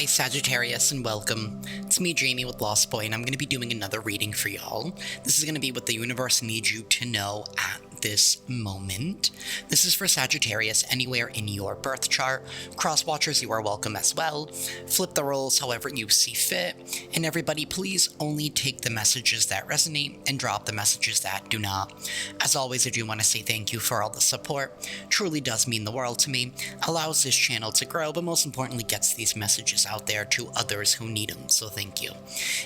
Hi Sagittarius and welcome. It's me Jamie with LostBoy and I'm going to be doing another reading for y'all. This is going to be what the universe needs you to know at this moment. This is for Sagittarius anywhere in your birth chart. Cross-watchers, you are welcome as well. Flip the roles however you see fit. And everybody, please only take the messages that resonate and drop the messages that do not. As always, I do want to say thank you for all the support. Truly does mean the world to me. Allows this channel to grow, but most importantly gets these messages out there to others who need them, so thank you.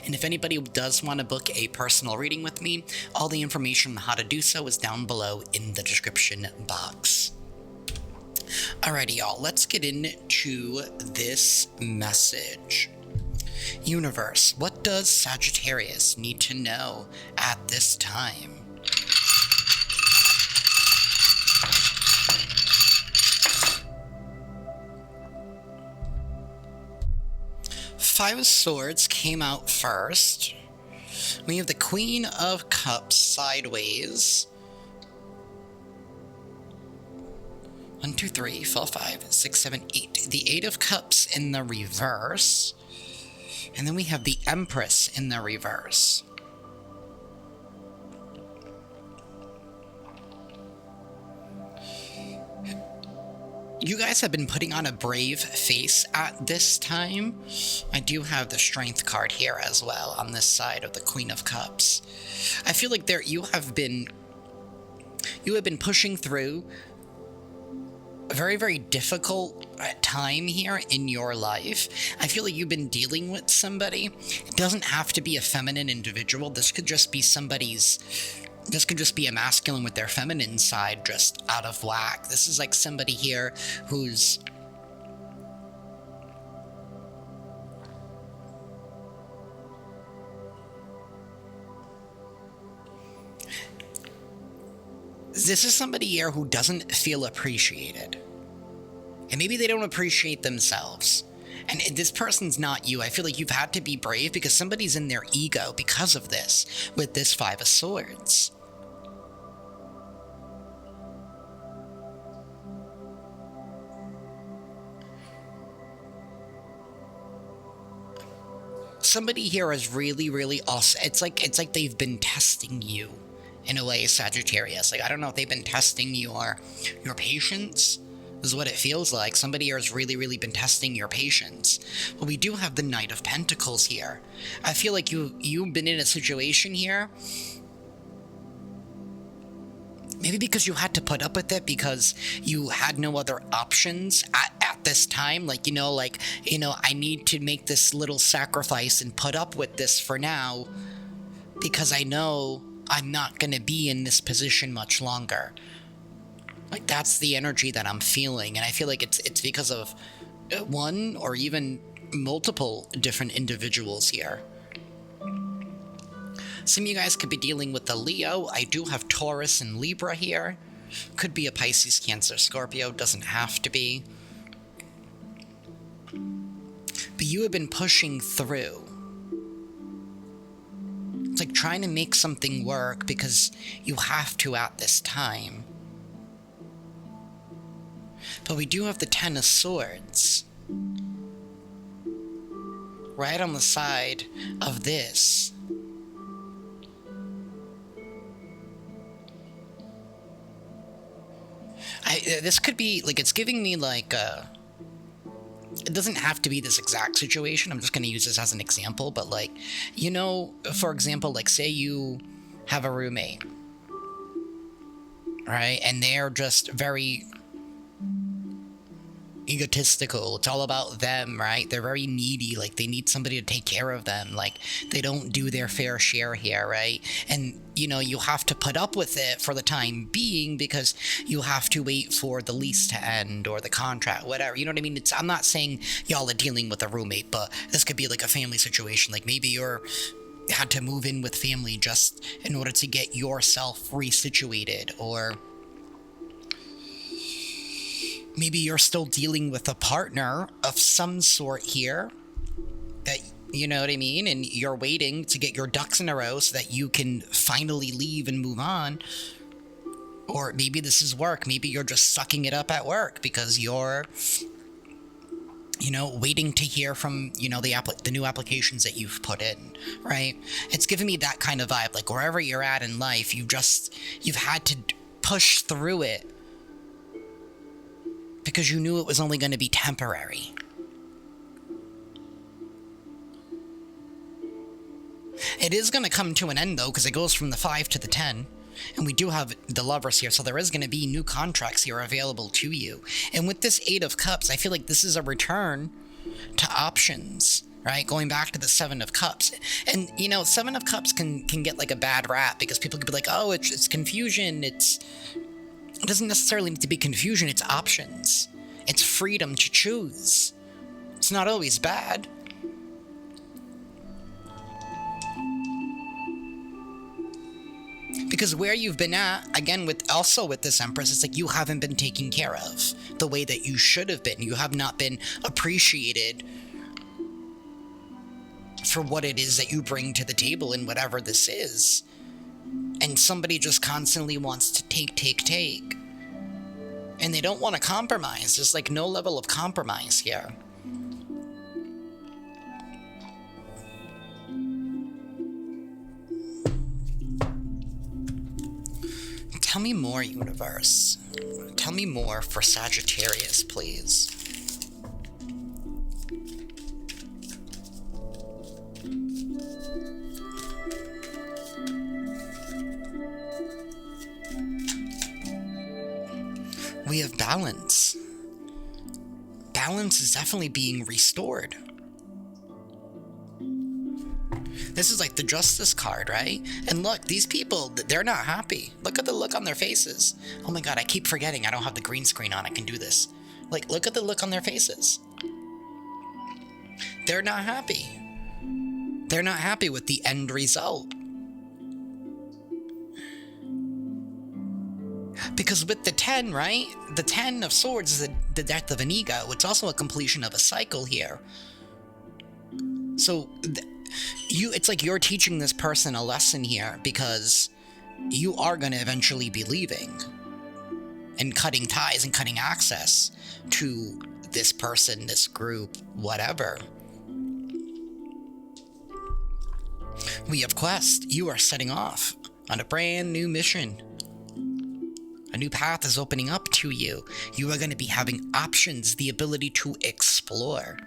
And if anybody does want to book a personal reading with me, all the information on how to do so is down below in the description box. Alrighty y'all, let's get into this message. Universe, what does Sagittarius need to know at this time? Five of Swords came out first. We have the Queen of Cups sideways. 1, 2, 3, 4, 5, 6, 7, 8. The Eight of Cups in the reverse. And then we have the Empress in the reverse. You guys have been putting on a brave face at this time. I do have the Strength card here as well on this side of the Queen of Cups. I feel like you have been pushing through a very, very difficult time here in your life. I feel like you've been dealing with somebody. It doesn't have to be a feminine individual. This could just be a masculine with their feminine side just out of whack. This is like somebody here who's somebody here who doesn't feel appreciated. And maybe they don't appreciate themselves. And this person's not you. I feel like you've had to be brave because somebody's in their ego because of this, with this Five of Swords. Somebody here is really, really awesome. It's like they've been testing you in a way, Sagittarius. Like, I don't know if they've been testing your patience. This is what it feels like. Somebody here has really, really been testing your patience. But we do have the Knight of Pentacles here. I feel like you've been in a situation here, maybe because you had to put up with it because you had no other options at this time. I need to make this little sacrifice and put up with this for now because I know I'm not going to be in this position much longer. Like, that's the energy that I'm feeling, and I feel like it's because of one or even multiple different individuals here. Some of you guys could be dealing with the Leo. I do have Taurus and Libra here. Could be a Pisces, Cancer, Scorpio. Doesn't have to be. But you have been pushing through. It's like trying to make something work because you have to at this time. But we do have the Ten of Swords right on the side of this. This could be, like, it's giving me, like, it doesn't have to be this exact situation. I'm just going to use this as an example. But, like, for example, like, say you have a roommate, right? And they're just very egotistical. It's all about them, right? They're very needy. Like, they need somebody to take care of them. Like, they don't do their fair share here, right? And you have to put up with it for the time being because you have to wait for the lease to end or the contract, whatever. You know what I mean? I'm not saying y'all are dealing with a roommate, but this could be like a family situation. Like, maybe you're had to move in with family just in order to get yourself resituated, or maybe you're still dealing with a partner of some sort here that, you know what I mean? And you're waiting to get your ducks in a row so that you can finally leave and move on. Or maybe this is work. Maybe you're just sucking it up at work because you're you know, waiting to hear from, you know, the new applications that you've put in, right? It's giving me that kind of vibe. Like, wherever you're at in life, you've had to push through it because you knew it was only going to be temporary. It is going to come to an end, though, because it goes from the 5 to the 10. And we do have the Lovers here, so there is going to be new contracts here available to you. And with this 8 of Cups, I feel like this is a return to options, right? Going back to the 7 of Cups. And, you know, 7 of Cups can get like a bad rap because people could be like, oh, it's confusion. It doesn't necessarily need to be confusion. It's options. It's freedom to choose. It's not always bad. Because where you've been at, again, with this Empress, it's like you haven't been taken care of the way that you should have been. You have not been appreciated for what it is that you bring to the table in whatever this is. And somebody just constantly wants to take. And they don't want to compromise. There's like no level of compromise here. Tell me more, universe. Tell me more for Sagittarius, please. We have balance. Balance is definitely being restored. This is like the Justice card, right? And look, these people, they're not happy. Look at the look on their faces. Oh my god, I keep forgetting I don't have the green screen on. I can do this. Like, look at the look on their faces. They're not happy. They're not happy with the end result. Because with the 10, right? The 10 of Swords is the death of an ego. It's also a completion of a cycle here. So, it's like you're teaching this person a lesson here because you are going to eventually be leaving and cutting ties and cutting access to this person, this group, whatever. We have Quest. You are setting off on a brand new mission. A new path is opening up to you. You are going to be having options, the ability to explore.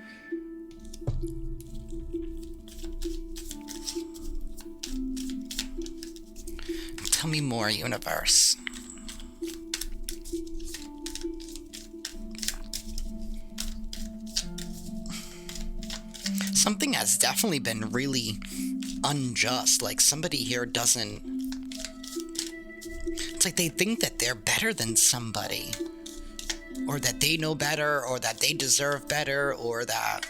Tell me more, universe. Something has definitely been really unjust. Like, somebody here doesn't... It's like they think that they're better than somebody. Or that they know better, or that they deserve better, or that...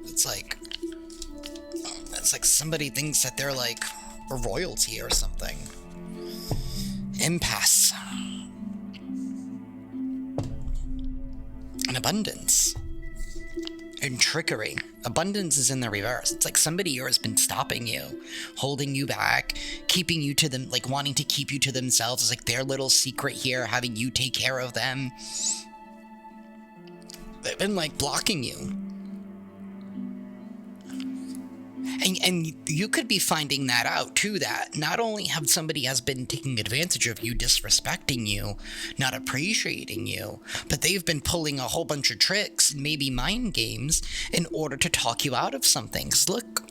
It's like somebody thinks that they're like a royalty or something. Impasse. And abundance. And trickery. Abundance is in the reverse. It's like somebody here has been stopping you, holding you back, keeping you to them, like wanting to keep you to themselves. It's like their little secret here, having you take care of them. They've been like blocking you. And you could be finding that out too, that not only have somebody has been taking advantage of you, disrespecting you, not appreciating you, but they've been pulling a whole bunch of tricks and maybe mind games in order to talk you out of something. 'Cause look,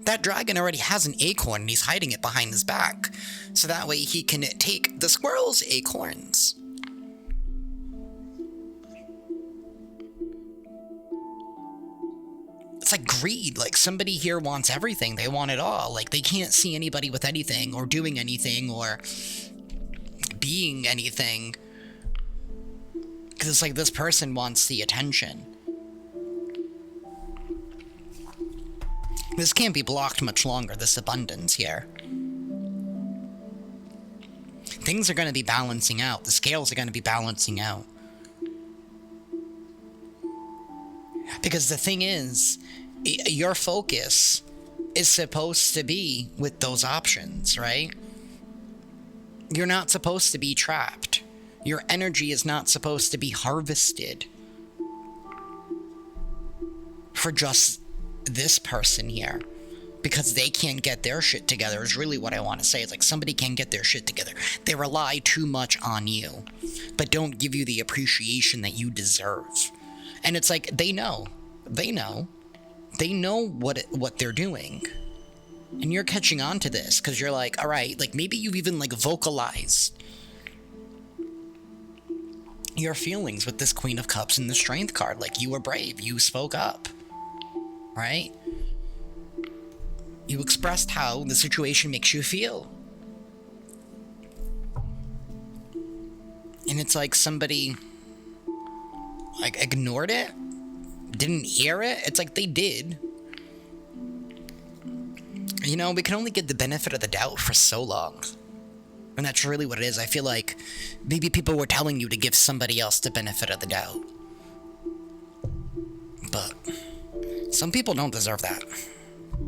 that dragon already has an acorn and he's hiding it behind his back. So that way he can take the squirrel's acorns. It's like greed. Like, somebody here wants everything. They want it all. Like, they can't see anybody with anything or doing anything or being anything. Because it's like this person wants the attention. This can't be blocked much longer, this abundance here. Things are going to be balancing out. The scales are going to be balancing out. Because the thing is, your focus is supposed to be with those options, right? You're not supposed to be trapped. Your energy is not supposed to be harvested. for just this person here. Because they can't get their shit together is really what I want to say. It's like somebody can't get their shit together. They rely too much on you, but don't give you the appreciation that you deserve. And it's like, they know what they're doing. And you're catching on to this because you're like, all right, like maybe you've even like vocalized your feelings with this Queen of Cups and the Strength card. Like, you were brave, you spoke up, right? You expressed how the situation makes you feel. And it's like somebody like ignored it, didn't hear it. It's like they did. You know, we can only get the benefit of the doubt for so long. And that's really what it is. I feel like maybe people were telling you to give somebody else the benefit of the doubt. But some people don't deserve that.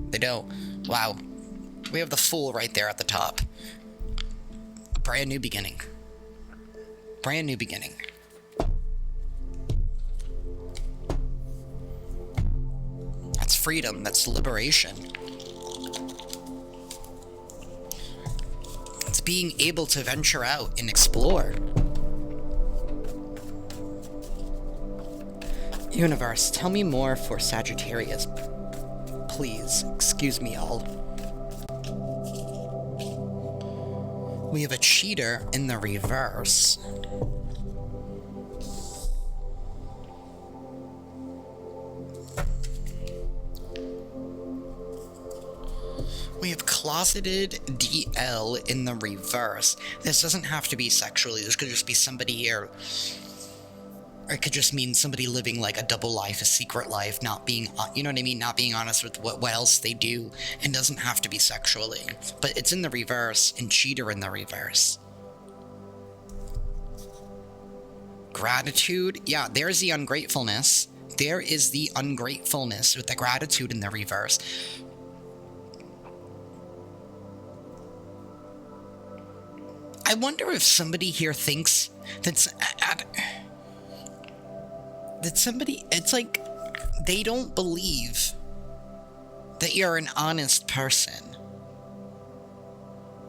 They don't. Wow. We have the Fool right there at the top. Brand new beginning. Brand new beginning. That's freedom. That's liberation. It's being able to venture out and explore. Universe, tell me more for Sagittarius. Please, excuse me, all. We have a cheater in the reverse. We have closeted DL in the reverse. This doesn't have to be sexually. This could just be somebody here. Or it could just mean somebody living like a double life, a secret life, not being, you know what I mean? Not being honest with what else they do. And doesn't have to be sexually. But it's in the reverse, and cheater in the reverse. Gratitude. Yeah, there's the ungratefulness. There is the ungratefulness with the gratitude in the reverse. I wonder if somebody here thinks that somebody, it's like they don't believe that you're an honest person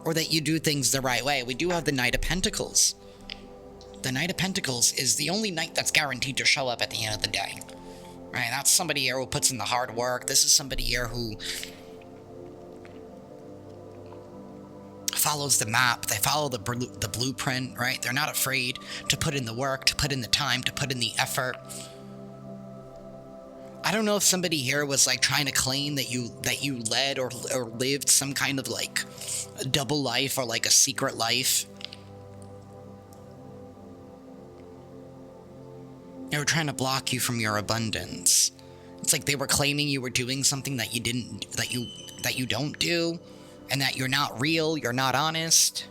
or that you do things the right way. We do have the Knight of Pentacles. The Knight of Pentacles is the only knight that's guaranteed to show up at the end of the day, right? That's somebody here who puts in the hard work. This is somebody here who follows the map. They follow the blueprint, right? They're not afraid to put in the work, to put in the time, to put in the effort. I don't know if somebody here was like trying to claim that you led or lived some kind of like a double life or like a secret life. They were trying to block you from your abundance. It's like they were claiming you were doing something that you didn't, that you don't do. And that you're not real, you're not honest.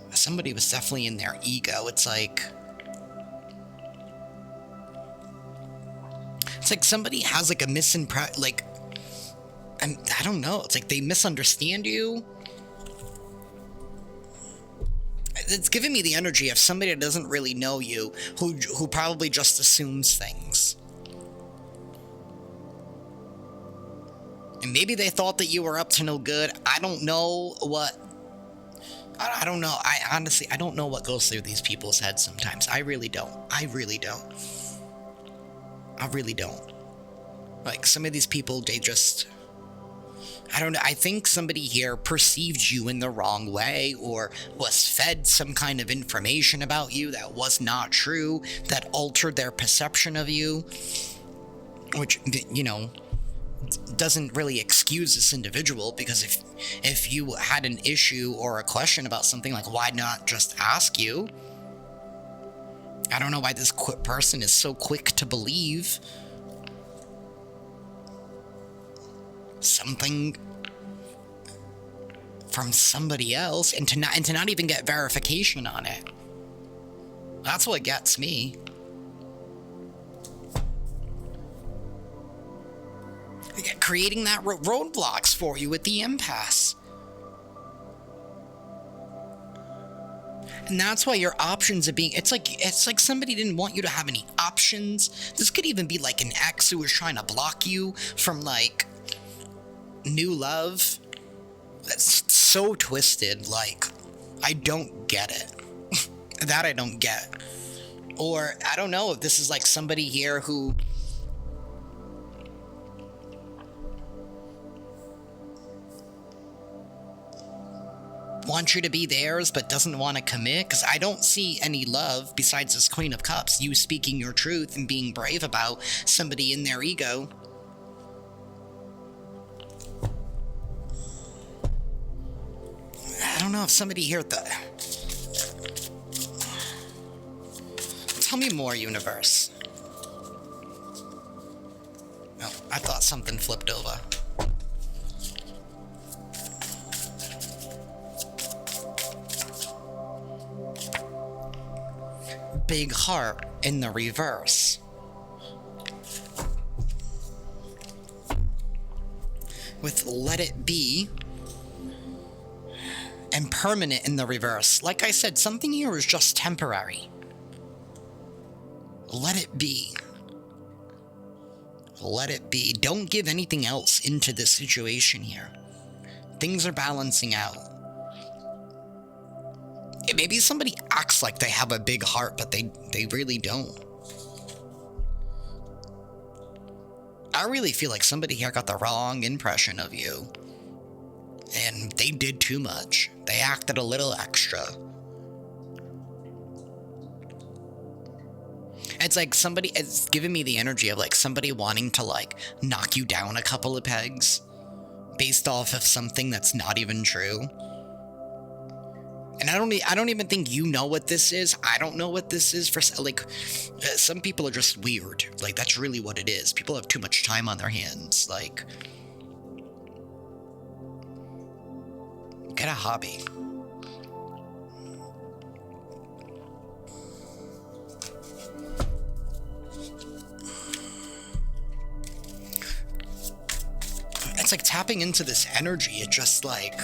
Somebody was definitely in their ego. It's like somebody has like a I don't know. It's like they misunderstand you. It's giving me the energy of somebody that doesn't really know you, who probably just assumes things. And maybe they thought that you were up to no good. I don't know what... I don't know. I don't know what goes through these people's heads sometimes. I really don't. Like, some of these people, they just... I don't know. I think somebody here perceived you in the wrong way or was fed some kind of information about you that was not true, that altered their perception of you. Which, you know... doesn't really excuse this individual, because if you had an issue or a question about something, like, why not just ask you? I don't know why this person is so quick to believe something from somebody else and to not even get verification on it. That's what gets me. Creating that roadblocks for you with the impasse. And that's why your options are being, it's like somebody didn't want you to have any options. This could even be like an ex who was trying to block you from like new love. That's so twisted. Like, I don't get it. That I don't get. Or I don't know if this is like somebody here who wants you to be theirs but doesn't want to commit, because I don't see any love besides this Queen of Cups, you speaking your truth and being brave about somebody in their ego. I don't know if somebody here tell me more, universe. Oh, I thought something flipped over. Big heart in the reverse. With let it be and permanent in the reverse. Like I said, something here is just temporary. Let it be. Let it be. Don't give anything else into this situation here. Things are balancing out. Maybe somebody acts like they have a big heart, but they really don't. I really feel like somebody here got the wrong impression of you. And they did too much. They acted a little extra. It's like it's giving me the energy of like somebody wanting to like knock you down a couple of pegs based off of something that's not even true. And I don't even think you know what this is. I don't know what this is for, like, some people are just weird. Like, that's really what it is. People have too much time on their hands. Like, get a hobby. It's like tapping into this energy. It just like,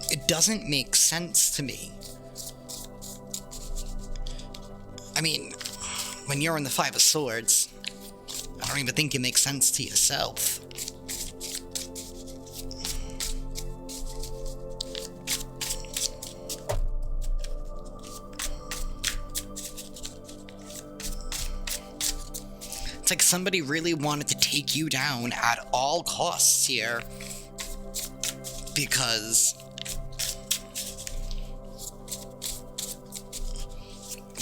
it doesn't make sense to me. I mean, when you're in the Five of Swords, I don't even think it makes sense to yourself. It's like somebody really wanted to take you down at all costs here because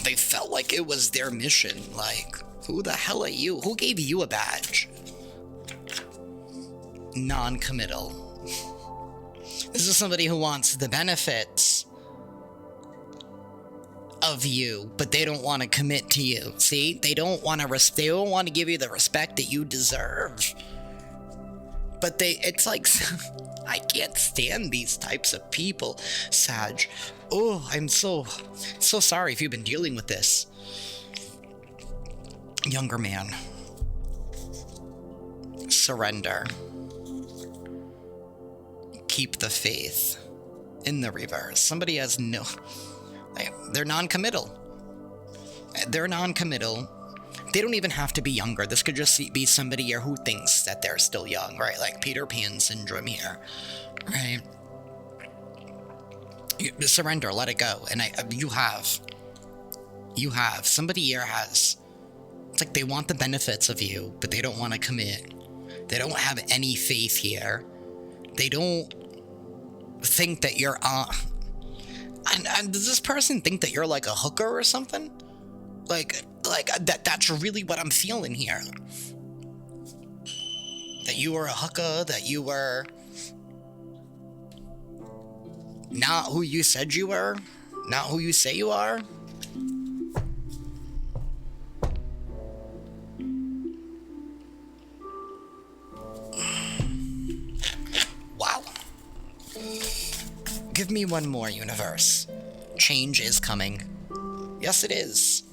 they felt like it was their mission. Like, who the hell are you? Who gave you a badge? Non-committal. This is somebody who wants the benefits of you, but they don't want to commit to you. See, they don't want to give you the respect that you deserve. But it's like, I can't stand these types of people, Sag. Oh, I'm so sorry if you've been dealing with this. Younger man. Surrender. Keep the faith. In the reverse. Somebody has they're non-committal. They're non-committal. They don't even have to be younger. This could just be somebody here who thinks that they're still young, right? Like Peter Pan syndrome here, right? Surrender, let it go. And you have. Somebody here has. It's like they want the benefits of you, but they don't want to commit. They don't have any faith here. They don't think that you're and does this person think that you're like a hooker or something? Like that's really what I'm feeling here. That you were a hooker, that you were not who you said you were, not who you say you are. Wow. Give me one more, universe. Change is coming. Yes, it is.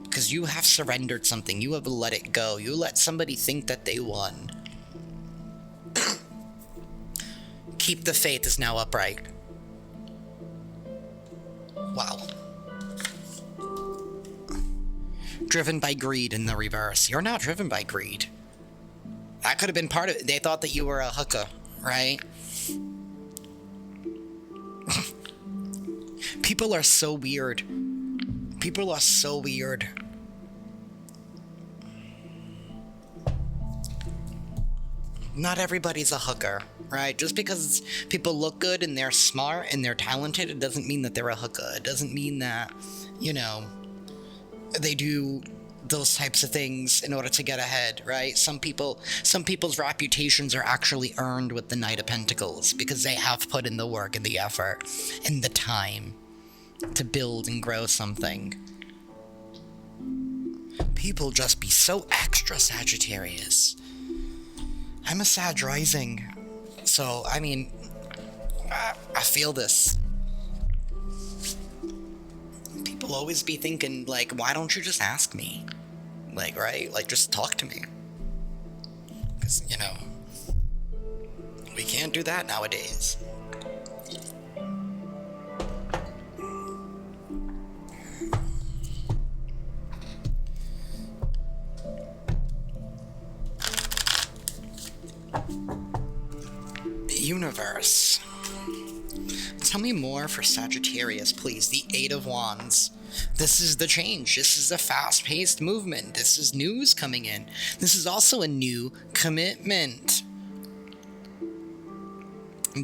Because you have surrendered something. You have let it go. You let somebody think that they won. Keep the faith is now upright. Wow. Driven by greed in the reverse. You're not driven by greed. That could have been part of it. They thought that you were a hooker, right? People are so weird. People are so weird. Not everybody's a hooker, right? Just because people look good and they're smart and they're talented, it doesn't mean that they're a hooker. It doesn't mean that, you know, they do those types of things in order to get ahead, right? Some people's reputations are actually earned with the Knight of Pentacles because they have put in the work and the effort and the time to build and grow something. People just be so extra, Sagittarius. I'm a Sag rising, so, I mean, I feel this. People always be thinking, like, why don't you just ask me? Like, right? Like, just talk to me. Because, you know, we can't do that nowadays. Universe. Tell me more for Sagittarius, please. The Eight of Wands. This is the change. This is a fast-paced movement. This is news coming in. This is also a new commitment.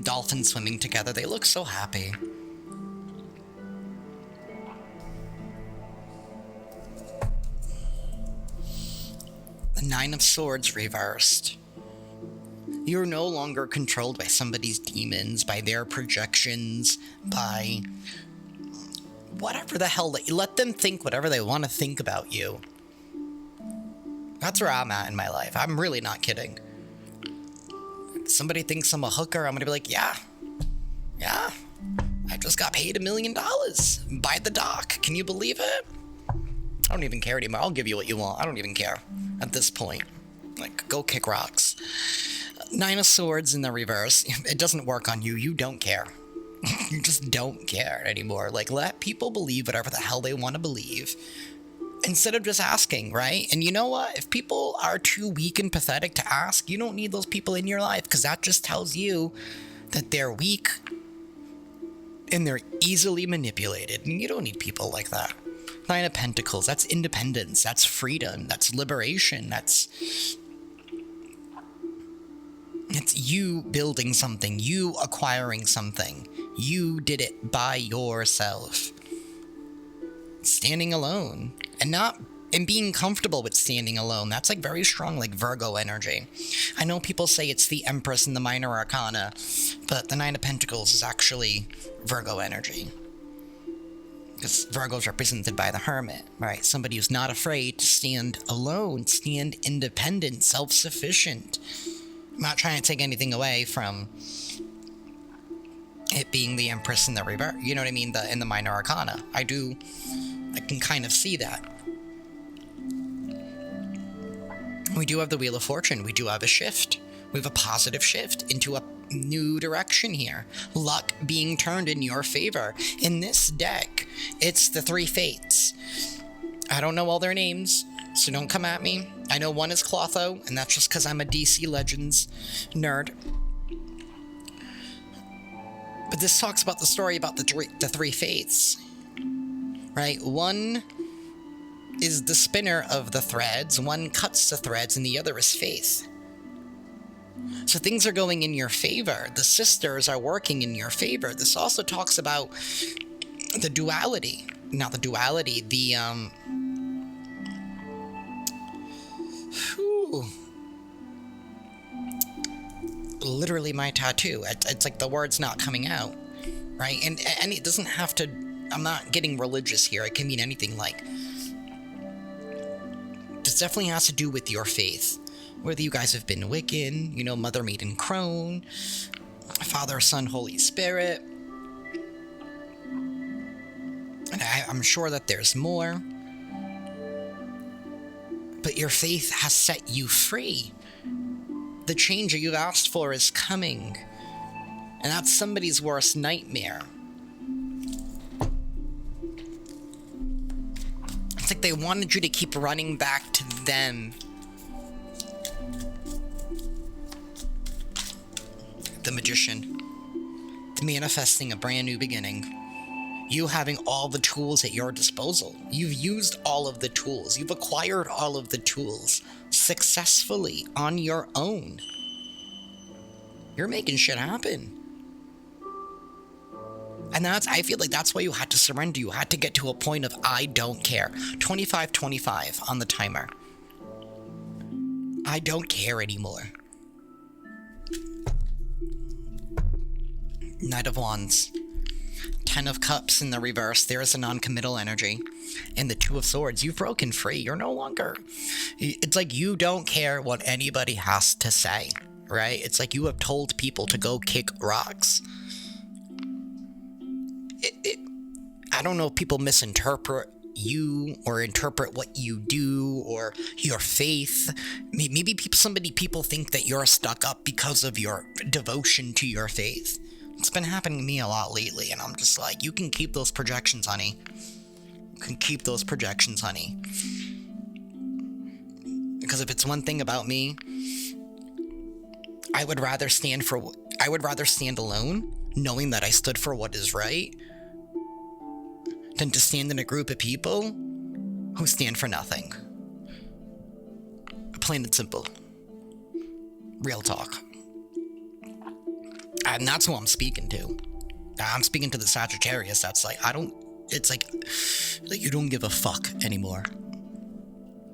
Dolphins swimming together. They look so happy. The Nine of Swords reversed. You're no longer controlled by somebody's demons, by their projections, by whatever the hell. Let them think whatever they want to think about you. That's where I'm at in my life. I'm really not kidding. If somebody thinks I'm a hooker, I'm going to be like, yeah. I just got paid $1 million by the doc. Can you believe it? I don't even care anymore. I'll give you what you want. I don't even care at this point. Like, go kick rocks. Nine of Swords in the reverse. It doesn't work on you. You don't care. You just don't care anymore. Like, let people believe whatever the hell they want to believe instead of just asking, right? And you know what? If people are too weak and pathetic to ask, you don't need those people in your life, because that just tells you that they're weak and they're easily manipulated. And you don't need people like that. Nine of Pentacles. That's independence. That's freedom. That's liberation. It's you building something, you acquiring something. You did it by yourself. Standing alone. And being comfortable with standing alone. That's like very strong, like Virgo energy. I know people say it's the Empress and the Minor Arcana, but the Nine of Pentacles is actually Virgo energy. Because Virgo is represented by the Hermit, right? Somebody who's not afraid to stand alone, stand independent, self-sufficient. I'm not trying to take anything away from it being the Empress in the reverse, you know what I mean, in the Minor Arcana. I can kind of see that. We do have the Wheel of Fortune. We do have a shift. We have a positive shift into a new direction here. Luck being turned in your favor. In this deck, it's the Three Fates. I don't know all their names, so don't come at me. I know one is Clotho, and that's just because I'm a DC Legends nerd. But this talks about the story about the Three Fates, right? One is the spinner of the threads, one cuts the threads, and the other is Faith. So things are going in your favor. The sisters are working in your favor. This also talks about the duality. Not the duality, literally my tattoo. It's like the word's not coming out, right? And it doesn't have to, I'm not getting religious here. It can mean anything. Like, this definitely has to do with your faith. Whether you guys have been Wiccan, you know, Mother, Maiden, Crone, Father, Son, Holy Spirit. And I'm sure that there's more. But your faith has set you free. The change that you've asked for is coming. And that's somebody's worst nightmare. It's like they wanted you to keep running back to them. The Magician. Manifesting a brand new beginning. You having all the tools at your disposal. You've used all of the tools. You've acquired all of the tools successfully on your own. You're making shit happen. And I feel like that's why you had to surrender. You had to get to a point of, I don't care. 25-25 on the timer. I don't care anymore. Knight of Wands. 10 of Cups in the reverse. There is a non-committal energy. And the Two of Swords. You've broken free. You're no longer... It's like you don't care what anybody has to say, right? It's like you have told people to go kick rocks. I don't know if people misinterpret you or interpret what you do or your faith. Maybe people think that you're stuck up because of your devotion to your faith. It's been happening to me a lot lately, and I'm just like, you can keep those projections, honey. You can keep those projections, honey. Because if it's one thing about me, I would rather stand alone, knowing that I stood for what is right, than to stand in a group of people who stand for nothing. Plain and simple. Real talk. And that's who I'm speaking to. I'm speaking to the Sagittarius. That's like, it's like you don't give a fuck anymore.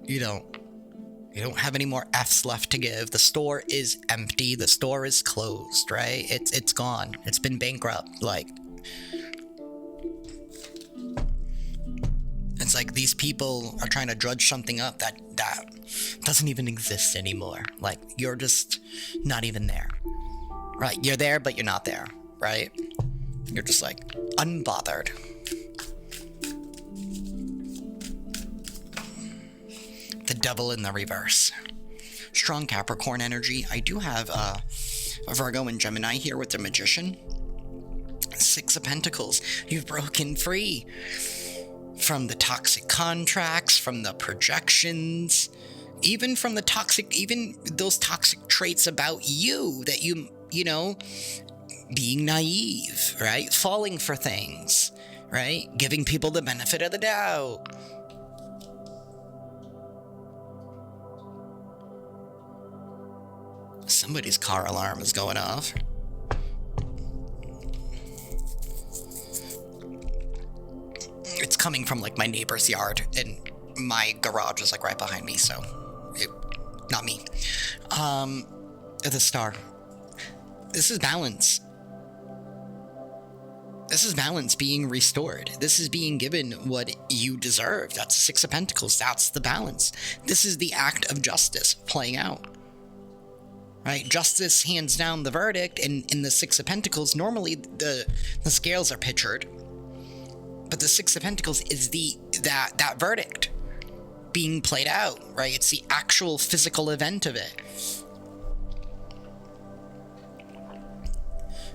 You don't have any more F's left to give. The store is empty. The store is closed, right? It's gone. It's been bankrupt. Like, it's like these people are trying to drudge something up that doesn't even exist anymore. Like, you're just not even there. Right, you're there, but you're not there, right? You're just like, unbothered. The Devil in the reverse. Strong Capricorn energy. I do have a Virgo and Gemini here with the Magician. 6 of Pentacles. You've broken free from the toxic contracts, from the projections, even from those toxic traits about you that you know, being naive, right? Falling for things, right? Giving people the benefit of the doubt. Somebody's car alarm is going off. It's coming from, like, my neighbor's yard, and my garage is, like, right behind me, so... not me. The Star. This is balance. This is balance being restored. This is being given what you deserve. That's the 6 of Pentacles. That's the balance. This is the act of justice playing out. Right? Justice hands down the verdict, and in the 6 of Pentacles, normally the scales are pictured. But the 6 of Pentacles is that verdict being played out, right? It's the actual physical event of it.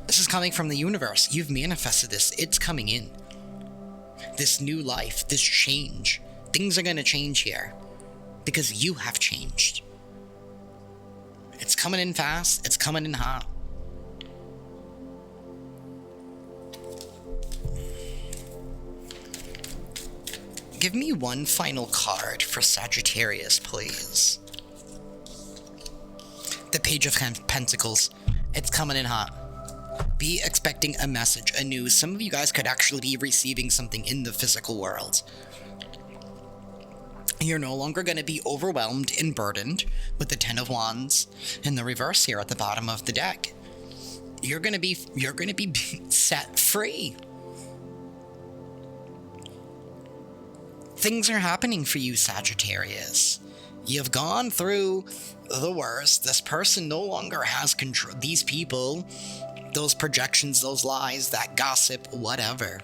This is coming from the universe. You've manifested this. It's coming in. This new life, this change. Things are going to change here because you have changed. It's coming in fast. It's coming in hot. Give me one final card for Sagittarius, please. The Page of Pentacles. It's coming in hot. Be expecting a message, a news. Some of you guys could actually be receiving something in the physical world. You're no longer going to be overwhelmed and burdened with the 10 of Wands in the reverse here at the bottom of the deck. You're going to be set free. Things are happening for you, Sagittarius. You've gone through the worst. This person no longer has control. These people, those projections, those lies, that gossip, whatever.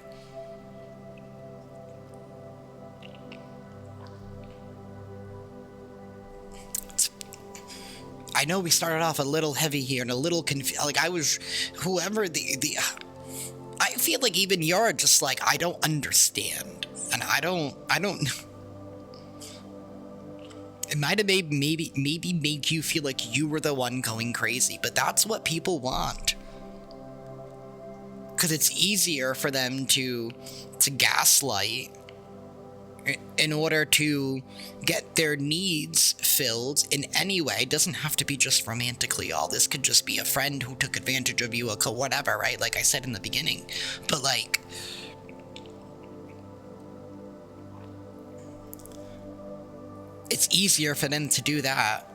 I know we started off a little heavy here and a little confused. Like, I was, whoever I feel like even you're just like, I don't understand. And I don't It might have maybe made you feel like you were the one going crazy, but that's what people want. Because it's easier for them to gaslight in order to get their needs filled in any way. It doesn't have to be just romantically. All this could just be a friend who took advantage of you, whatever, right? Like I said in the beginning. But like, it's easier for them to do that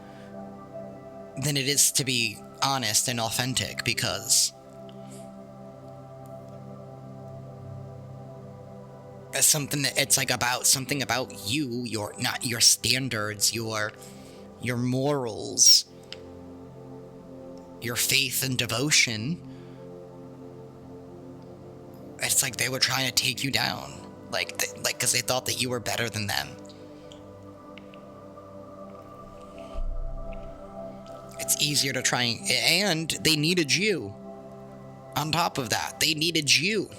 than it is to be honest and authentic, because it's something that it's like about something about you, your standards, your morals, your faith and devotion. It's like they were trying to take you down, like because they thought that you were better than them. It's easier to try, and they needed you. On top of that, they needed you.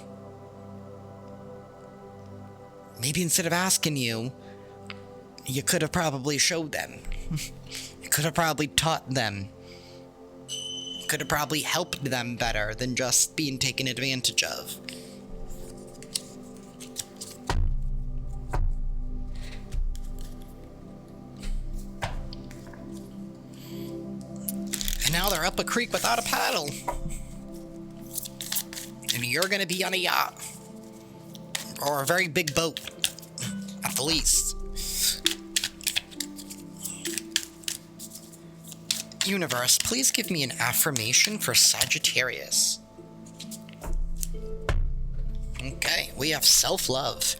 Maybe instead of asking you, you could have probably showed them. You could have probably taught them. You could have probably helped them better than just being taken advantage of. And now they're up a creek without a paddle. And you're gonna be on a yacht. Or a very big boat, at the least. Universe, please give me an affirmation for Sagittarius. Okay, we have self-love.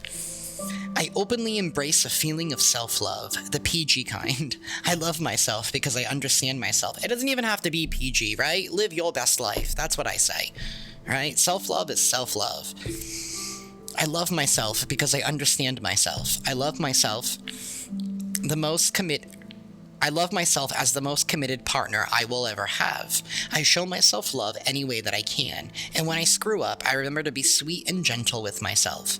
I openly embrace a feeling of self-love, the PG kind. I love myself because I understand myself. It doesn't even have to be PG, right? Live your best life. That's what I say. Right? Self-love is self-love. I love myself because I understand myself. I love myself as the most committed partner I will ever have. I show myself love any way that I can. And when I screw up, I remember to be sweet and gentle with myself.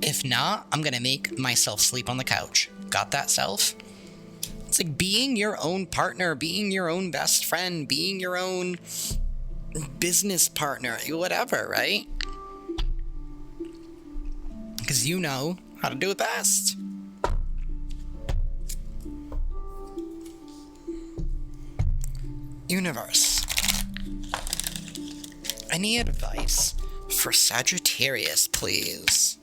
If not, I'm gonna make myself sleep on the couch. Got that, self? It's like being your own partner, being your own best friend, being your own business partner, whatever, right? Because you know how to do it best. Universe, any advice for Sagittarius, please?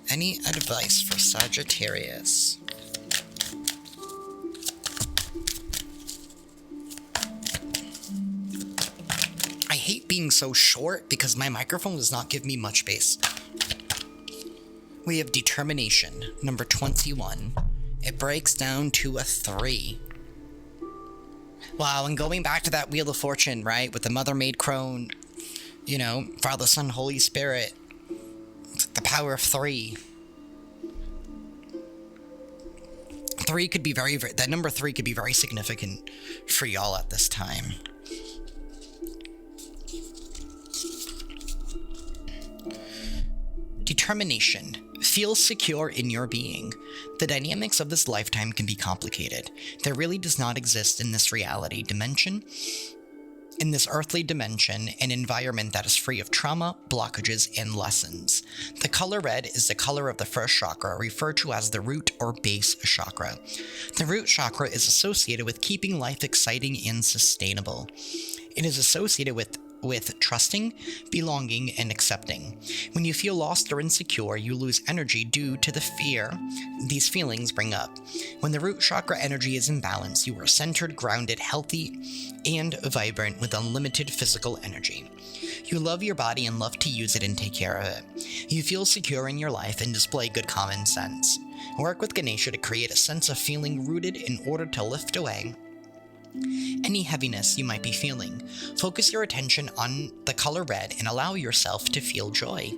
Any advice for Sagittarius? I hate being so short because my microphone does not give me much space. We have determination, number 21. It breaks down to a 3. Wow, and going back to that Wheel of Fortune, right? With the Mother Maid Crone, you know, Father, Son, Holy Spirit. The power of 3. 3 could be that number 3 could be very significant for y'all at this time. Determination. Feel secure in your being. The dynamics of this lifetime can be complicated. There really does not exist in this reality dimension, in this earthly dimension, an environment that is free of trauma, blockages, and lessons. The color red is the color of the first chakra, referred to as the root or base chakra. The root chakra is associated with keeping life exciting and sustainable. It is associated with trusting, belonging, and accepting. When you feel lost or insecure, you lose energy due to the fear these feelings bring up. When the root chakra energy is in balance, you are centered, grounded, healthy, and vibrant with unlimited physical energy. You love your body and love to use it and take care of it. You feel secure in your life and display good common sense. Work with Ganesha to create a sense of feeling rooted in order to lift away any heaviness you might be feeling. Focus your attention on the color red and allow yourself to feel joy,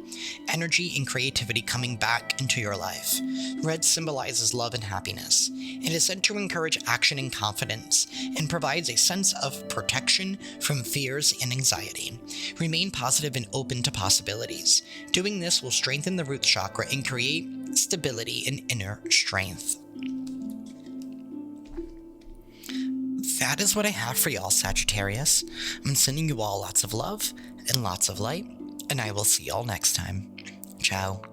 energy, and creativity coming back into your life. Red symbolizes love and happiness. It is said to encourage action and confidence and provides a sense of protection from fears and anxiety. Remain positive and open to possibilities. Doing this will strengthen the root chakra and create stability and inner strength. that is what I have for y'all, Sagittarius. I'm sending you all lots of love and lots of light, and I will see y'all next time. Ciao.